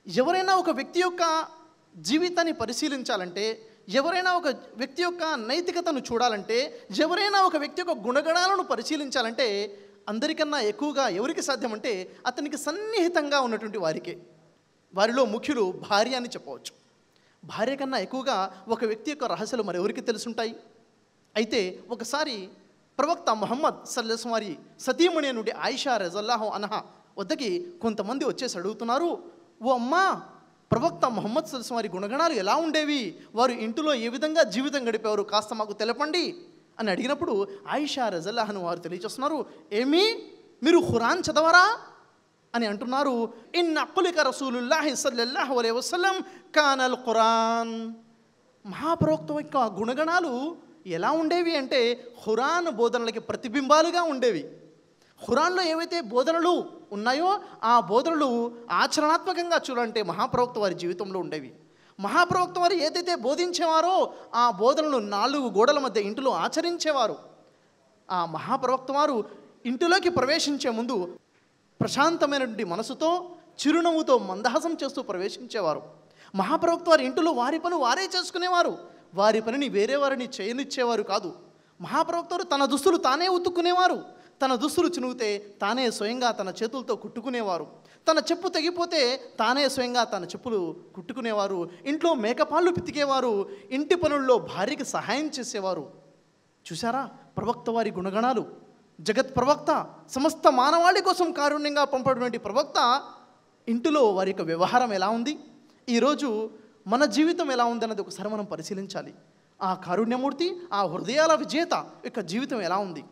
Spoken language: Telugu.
ఎవరైనా ఒక వ్యక్తి యొక్క జీవితాన్ని పరిశీలించాలంటే, ఎవరైనా ఒక వ్యక్తి యొక్క నైతికతను చూడాలంటే, ఎవరైనా ఒక వ్యక్తి యొక్క గుణగణాలను పరిశీలించాలంటే అందరికన్నా ఎక్కువగా ఎవరికి సాధ్యమంటే అతనికి సన్నిహితంగా ఉన్నటువంటి వారికే. వారిలో ముఖ్యులు భార్య అని చెప్పవచ్చు. భార్య కన్నా ఎక్కువగా ఒక వ్యక్తి యొక్క రహస్యాలు మరెవరికి తెలుసుంటాయి. అయితే ఒకసారి ప్రవక్త ముహమ్మద్ సల్లల్లాహు అలైహి వారి సతీమణి నుండి ఆయిషా రజల్లాహు అన్హా వద్దకి కొంతమంది వచ్చేసి అడుగుతున్నారు, ఓ అమ్మా, ప్రవక్త ముహమ్మద్ సల్లల్లాహు అలైహి వారి గుణగణాలు ఎలా ఉండేవి, వారు ఇంటిలో ఏ విధంగా జీవితం గడిపేవారు, కాస్త మాకు తెలపండి అని అడిగినప్పుడు ఆయిషా రజల్లాహు వారు తెలియజేస్తున్నారు, ఏమి మీరు ఖురాన్ చదవరా అని అంటున్నారు. ఇన్న ఖులిక రసూలుల్లాహి సల్లల్లాహు అలైహి వసల్లం కానల్ ఖురాన్. మహాప్రవక్త యొక్క గుణగణాలు ఎలా ఉండేవి అంటే ఖురాన్ బోధనలకి ప్రతిబింబాలుగా ఉండేవి. ఖురాన్లో ఏవైతే బోధనలు ఉన్నాయో ఆ బోధనలు ఆచరణాత్మకంగా చూడాలంటే మహాప్రవక్త వారి జీవితంలో ఉండేవి. మహాప్రవక్త వారు ఏదైతే బోధించేవారో ఆ బోధనలు 4 గోడల మధ్య ఇంటిలో ఆచరించేవారు. ఆ మహాప్రవక్త వారు ఇంటిలోకి ప్రవేశించే ముందు ప్రశాంతమైనటువంటి మనసుతో చిరునవ్వుతో మందహాసం చేస్తూ ప్రవేశించేవారు. మహాప్రవక్త వారి ఇంటిలో వారి పని వారే చేసుకునేవారు. వారి పనిని వేరే వారిని చేయనిచ్చేవారు కాదు. మహాప్రవక్త వారు తన దుస్తులు తానే ఉతుక్కునేవారు. తన దుస్తులు చినుగితే తానే స్వయంగా తన చేతులతో కుట్టుకునేవారు. తన చెప్పు తెగిపోతే తానే స్వయంగా తన చెప్పులు కుట్టుకునేవారు. ఇంట్లో మేకపాళ్ళు పితికేవారు. ఇంటి పనుల్లో భార్యకి సహాయం చేసేవారు. చూసారా ప్రవక్త వారి గుణగణాలు. జగత్ ప్రవక్త, సమస్త మానవాళి కోసం కారుణ్యంగా పంపడినటువంటి ప్రవక్త ఇంటిలో వారి యొక్క వ్యవహారం ఎలా ఉంది, ఈరోజు మన జీవితం ఎలా ఉందన్నది ఒకసారి మనం పరిశీలించాలి. ఆ కారుణ్యమూర్తి, ఆ హృదయాల విజేత యొక్క జీవితం ఎలా ఉంది.